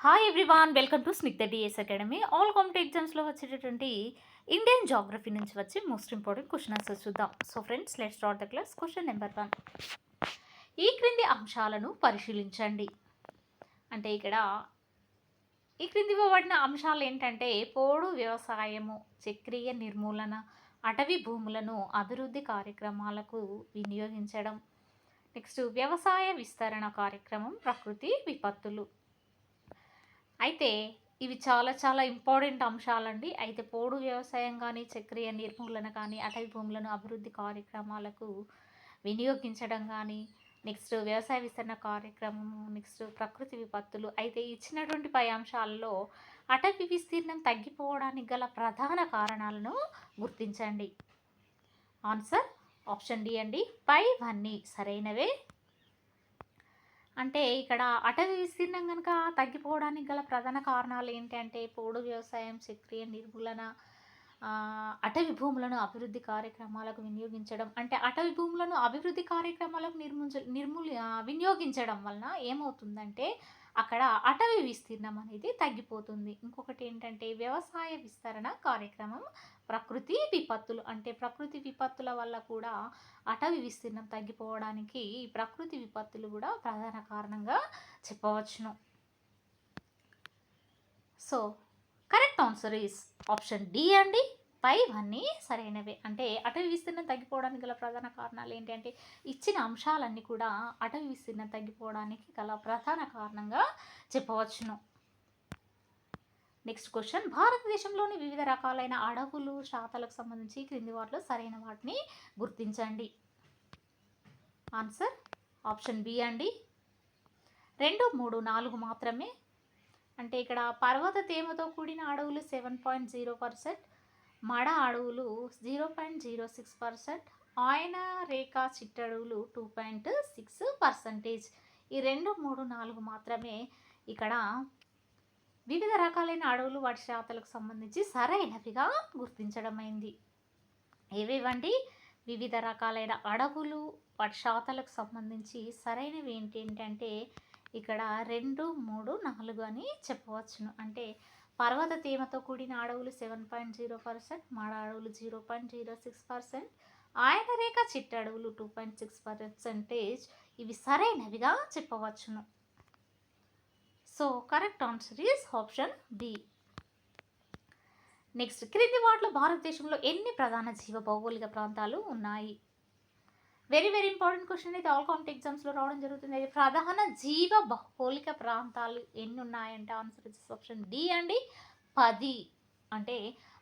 Hi everyone, welcome to Snigdha DS academy. All competitive ఎగ్జామ్స్లో వచ్చేటటువంటి Indian geography నుంచి వచ్చి మోస్ట్ ఇంపార్టెంట్ క్వశ్చన్ ఆన్సర్స్ చూద్దాం. So friends, let's start the class. Question number 1, ఈ క్రింది అంశాలను పరిశీలించండి. అంటే ఇక్కడ ఈ క్రింది ఇవ్వబడిన అంశాలు ఏంటంటే పోడు వ్యవసాయము, చక్రీయ నిర్మూలన, అటవీ భూములను అభివృద్ధి కార్యక్రమాలకు వినియోగించడం, నెక్స్ట్ వ్యవసాయ విస్తరణ కార్యక్రమం, ప్రకృతి విపత్తులు. అయితే ఇవి చాలా చాలా ఇంపార్టెంట్ అంశాలండి. అయితే పోడు వ్యవసాయం కానీ, చక్రీయ నిర్మూలన కానీ, అటవీ భూములను అభివృద్ధి కార్యక్రమాలకు వినియోగించడం కానీ, నెక్స్ట్ వ్యవసాయ విస్తరణ కార్యక్రమము, నెక్స్ట్ ప్రకృతి విపత్తులు. అయితే ఇచ్చినటువంటి పై అంశాలలో అటవీ విస్తీర్ణం తగ్గిపోవడానికి గల ప్రధాన కారణాలను గుర్తించండి. ఆన్సర్ ఆప్షన్ డి అండి. పైవన్నీ సరైనవే. అంటే ఇక్కడ అటవీ విస్తీర్ణం కనుక తగ్గిపోవడానికి గల ప్రధాన కారణాలు ఏంటంటే పోడు వ్యవసాయం, చక్రీయ నిర్మూలన, అటవీ భూములను అభివృద్ధి కార్యక్రమాలకు వినియోగించడం. అంటే అటవీ భూములను అభివృద్ధి కార్యక్రమాలకు వినియోగించడం వలన ఏమవుతుందంటే అక్కడ అటవీ విస్తీర్ణం అనేది తగ్గిపోతుంది. ఇంకొకటి ఏంటంటే వ్యవసాయ విస్తరణ కార్యక్రమం, ప్రకృతి విపత్తులు. అంటే ప్రకృతి విపత్తుల వల్ల కూడా అటవీ విస్తీర్ణం తగ్గిపోవడానికి ఈ ప్రకృతి విపత్తులు కూడా ప్రధాన కారణంగా చెప్పవచ్చును. So correct answer is option D అండి. పైవన్నీ సరైనవే. అంటే అటవీ విస్తీర్ణం తగ్గిపోవడానికి గల ప్రధాన కారణాలు ఏంటంటే ఇచ్చిన అంశాలన్నీ కూడా అటవీ విస్తీర్ణం తగ్గిపోవడానికి గల ప్రధాన కారణంగా చెప్పవచ్చును. నెక్స్ట్ క్వశ్చన్, భారతదేశంలోని వివిధ రకాలైన అడవులు, శాతాలకు సంబంధించి క్రింది వాటిలో సరైన వాటిని గుర్తించండి. ఆన్సర్ ఆప్షన్ బి అండి. 2, 3, 4 మాత్రమే. అంటే ఇక్కడ పర్వత తేమతో కూడిన అడవులు 7.0%, మడ అడవులు 0.06%, ఆయన రేఖ చిట్టడవులు 2.6%. ఈ 2, 3, 4 మాత్రమే ఇక్కడ వివిధ రకాలైన అడవులు వాటి శాతాలకు సంబంధించి సరైనవిగా గుర్తించడమైంది. ఏవేవండి? వివిధ రకాలైన అడవులు వాటి శాతాలకు సంబంధించి సరైనవి ఏంటంటే ఇక్కడ 2, 3, 4 అని చెప్పవచ్చును. అంటే పర్వత తేమతో కూడిన అడవులు 7.0%, మాడ అడవులు 0.06%, ఆయన రేఖ చిట్టడవులు 2.6%. ఇవి సరైనవిగా చెప్పవచ్చును. So correct answer is option B. Next, క్రింది వాటిలో భారతదేశంలో ఎన్ని ప్రధాన జీవ భౌగోళిక ప్రాంతాలు ఉన్నాయి? Very very important question. అయితే ఆల్ కాంపిటేటివ్ ఎగ్జామ్స్లో రావడం జరుగుతుంది. అయితే ప్రధాన జీవ భౌగోళిక ప్రాంతాలు ఎన్ని ఉన్నాయంటే ఆన్సర్ ఇస్ ఆప్షన్ డి అండి. 10. అంటే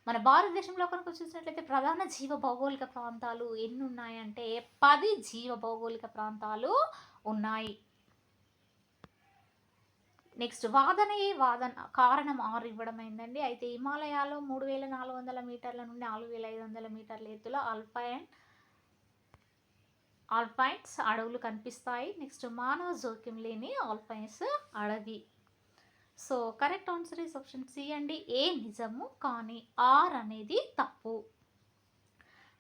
మన భారతదేశంలో కనుక చూసినట్లయితే ప్రధాన జీవ భౌగోళిక ప్రాంతాలు ఎన్ని ఉన్నాయంటే 10 జీవ భౌగోళిక ప్రాంతాలు ఉన్నాయి. నెక్స్ట్, వాదన కారణం 6 ఇవ్వడం అయిందండి. అయితే హిమాలయాలో 3400 మీటర్ల నుండి 4500 మీటర్ల ఎత్తులో ఆల్పైన్స్ అడవులు కనిపిస్తాయి. నెక్స్ట్, మానవ జోక్యం లేని ఆల్పైన్స్ అడవి. So correct answer is option C అండి. ఏ నిజము కానీ ఆర్ అనేది తప్పు.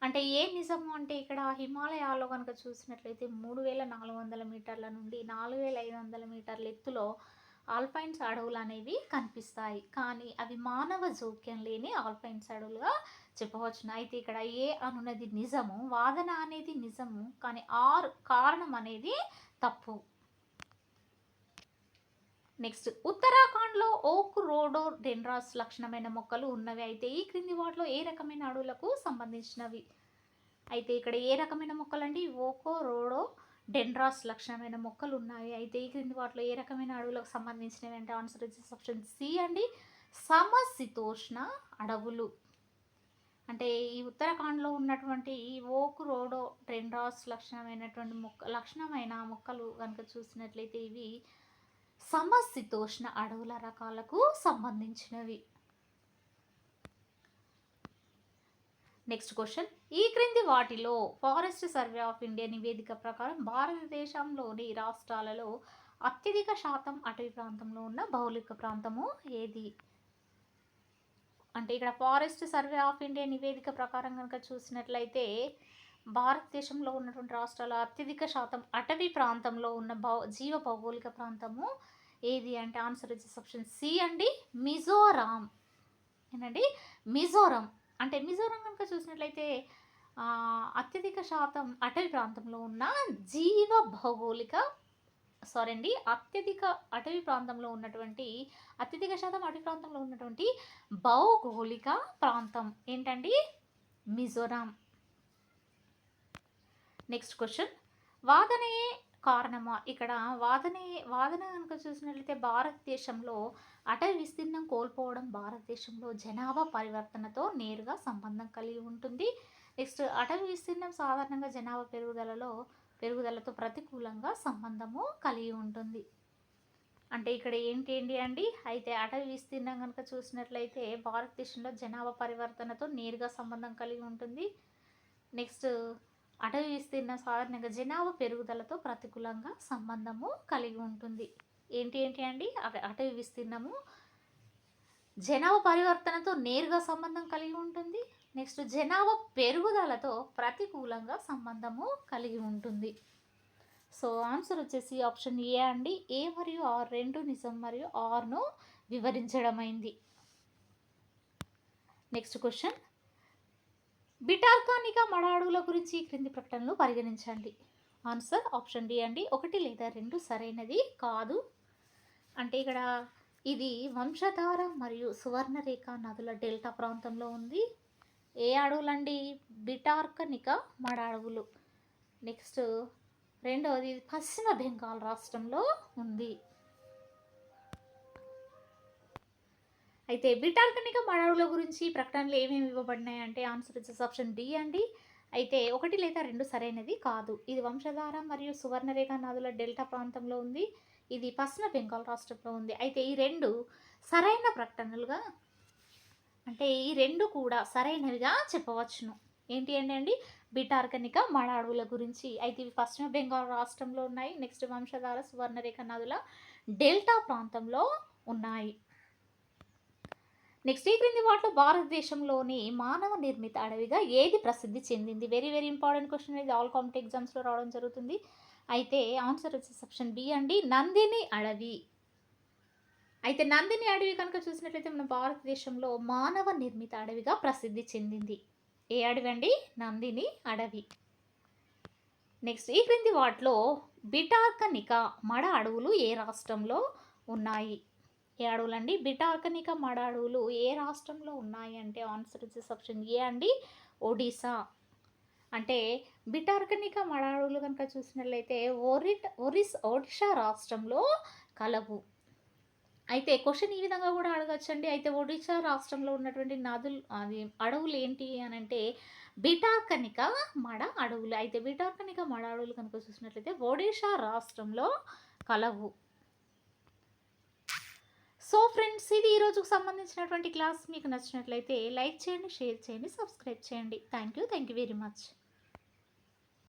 అంటే ఏ నిజము అంటే ఇక్కడ హిమాలయాల్లో కనుక చూసినట్లయితే 3400 మీటర్ల నుండి 4500 మీటర్ల ఎత్తులో ఆల్పైన్స్ అడవులు అనేవి కనిపిస్తాయి. కానీ అవి మానవ జోక్యం లేని ఆల్పైన్స్ అడవులుగా చెప్పవచ్చును. అయితే ఇక్కడ ఏ అనున్నది నిజము, వాదన అనేది నిజము, కానీ ఆర్ కారణం అనేది తప్పు. నెక్స్ట్, ఉత్తరాఖండ్లో ఓక్ రోడోడెండ్రాస్ లక్షణమైన మొక్కలు ఉన్నవి. అయితే ఈ క్రింది వాటిలో ఏ రకమైన అడవులకు సంబంధించినవి? అయితే ఇక్కడ ఏ రకమైన మొక్కలండి? ఓకో రోడో డెండ్రాస్ లక్షణమైన మొక్కలు ఉన్నాయి. అయితే ఈ క్రింది వాటిలో ఏ రకమైన అడవులకు సంబంధించినవి అంటే ఆన్సర్ వచ్చేసి ఆప్షన్ సి అండి. సమశీతోష్ణ అడవులు. అంటే ఈ ఉత్తరాఖండ్లో ఉన్నటువంటి ఈ ఓక్ రోడో డెండ్రాస్ లక్షణమైన మొక్కలు కనుక చూసినట్లయితే ఇవి సమశీతోష్ణ అడవుల రకాలకు సంబంధించినవి. నెక్స్ట్ క్వశ్చన్, ఈ క్రింది వాటిలో ఫారెస్ట్ సర్వే ఆఫ్ ఇండియా నివేదిక ప్రకారం భారతదేశంలోని రాష్ట్రాలలో అత్యధిక శాతం అటవీ ప్రాంతంలో ఉన్న భౌగోళిక ప్రాంతము ఏది? అంటే ఇక్కడ ఫారెస్ట్ సర్వే ఆఫ్ ఇండియా నివేదిక ప్రకారం కనుక చూసినట్లయితే భారతదేశంలో ఉన్నటువంటి రాష్ట్రాల అత్యధిక శాతం అటవీ ప్రాంతంలో ఉన్న జీవ భౌగోళిక ప్రాంతము ఏది అంటే ఆన్సర్ వచ్చేసి ఆప్షన్ సి అండి, మిజోరాం. ఏంటండి, మిజోరం. అంటే మిజోరం కనుక చూసినట్లయితే అత్యధిక శాతం అటవీ ప్రాంతంలో ఉన్న జీవ భౌగోళిక సారీ అండి అత్యధిక అటవీ ప్రాంతంలో ఉన్నటువంటి అత్యధిక శాతం అటవీ ప్రాంతంలో ఉన్నటువంటి భౌగోళిక ప్రాంతం ఏంటండి, మిజోరాం. నెక్స్ట్ క్వశ్చన్, వాదనే కారణమా? ఇక్కడ వాదన కనుక చూసినట్లయితే భారతదేశంలో అటవీ విస్తీర్ణం కోల్పోవడం భారతదేశంలో జనాభా పరివర్తనతో నేరుగా సంబంధం కలిగి ఉంటుంది. నెక్స్ట్, అటవీ విస్తీర్ణం సాధారణంగా జనాభా పెరుగుదలతో ప్రతికూలంగా సంబంధము కలిగి ఉంటుంది. అంటే ఇక్కడ ఏంటి అండి, అయితే అటవీ విస్తీర్ణం కనుక చూసినట్లయితే భారతదేశంలో జనాభా పరివర్తనతో నేరుగా సంబంధం కలిగి ఉంటుంది. నెక్స్ట్, అటవీ విస్తీర్ణం సాధారణంగా జనాభా పెరుగుదలతో ప్రతికూలంగా సంబంధము కలిగి ఉంటుంది. ఏంటి అండి, అటవీ విస్తీర్ణము జనాభా పరివర్తనతో నేరుగా సంబంధం కలిగి ఉంటుంది. నెక్స్ట్, జనాభా పెరుగుదలతో ప్రతికూలంగా సంబంధము కలిగి ఉంటుంది. సో ఆన్సర్ వచ్చేసి ఆప్షన్ ఏ అండి, ఏ మరియు ఆర్ రెండు నిజం మరియు ఆర్ను వివరించడమైంది. నెక్స్ట్ క్వశ్చన్, బిటార్కానికా మడాడుల గురించి ఈ క్రింది ప్రకటనలు పరిగణించండి. ఆన్సర్ ఆప్షన్ డి అండి, ఒకటి లేదా రెండు సరైనది కాదు. అంటే ఇక్కడ ఇది వంశధార మరియు సువర్ణరేఖ నదుల డెల్టా ప్రాంతంలో ఉంది. ఏ అడవులండి, బిటార్కనికా మడ అడవులు. నెక్స్ట్ రెండవది పశ్చిమ బెంగాల్ రాష్ట్రంలో ఉంది. అయితే బిటార్కనికా మడాడుల గురించి ప్రకటనలు ఏమేమి ఇవ్వబడినాయి అంటే ఆన్సర్ వచ్చేసి ఆప్షన్ డి అండి, అయితే ఒకటి లేదా రెండు సరైనది కాదు. ఇది వంశధార మరియు సువర్ణరేఖ నదుల డెల్టా ప్రాంతంలో ఉంది. ఇది పశ్చిమ బెంగాల్ రాష్ట్రంలో ఉంది. అయితే ఈ రెండు సరైన ప్రకటనలుగా, అంటే ఈ రెండు కూడా సరైనవిగా చెప్పవచ్చును. ఏంటి అండి, బిటార్కనికా మడ అడవుల గురించి. అయితే ఇవి పశ్చిమ బెంగాల్ రాష్ట్రంలో ఉన్నాయి. నెక్స్ట్, వంశధార సువర్ణరేఖ నదుల డెల్టా ప్రాంతంలో ఉన్నాయి. నెక్స్ట్, ఈ క్రింది వాటిలో భారతదేశంలోని మానవ నిర్మిత అడవిగా ఏది ప్రసిద్ధి చెందింది? వెరీ వెరీ ఇంపార్టెంట్ క్వశ్చన్, ఇది ఆల్ కాంపిటేటివ్ ఎగ్జామ్స్లో రావడం జరుగుతుంది. అయితే ఆన్సర్ వచ్చేసి ఆప్షన్ బి అండి, నందిని అడవి. అయితే నందిని అడవి కనుక చూసినట్లయితే మన భారతదేశంలో మానవ నిర్మిత అడవిగా ప్రసిద్ధి చెందింది. ఏ అడవి అండి, నందిని అడవి. నెక్స్ట్, ఈ క్రింది వాటిలో బిటార్కనికా మడ అడవులు ఏ రాష్ట్రంలో ఉన్నాయి? ఏ అడవులండి, బిటార్కనికా మడ అడవులు ఏ రాష్ట్రంలో ఉన్నాయి అంటే ఆన్సర్ వచ్చేసి ఆప్షన్ ఏ అండి, ఒడిశా. అంటే బిటార్కనికా మడ అడవులు కనుక చూసినట్లయితే ఒడిశా రాష్ట్రంలో కలవు. అయితే క్వశ్చన్ ఈ విధంగా కూడా అడగచ్చండి. అయితే ఒడిశా రాష్ట్రంలో ఉన్నటువంటి అడవులు ఏంటి అని అంటే బిటార్కనికా మడ అడవులు. అయితే బిటార్కనికా మడ అడవులు కనుక చూసినట్లయితే ఒడిశా రాష్ట్రంలో కలవు. సో ఫ్రెండ్స్, ఇది ఈరోజుకు సంబంధించినటువంటి క్లాస్. మీకు నచ్చినట్లయితే లైక్ చేయండి, షేర్ చేయండి, సబ్స్క్రైబ్ చేయండి. Thank you very much.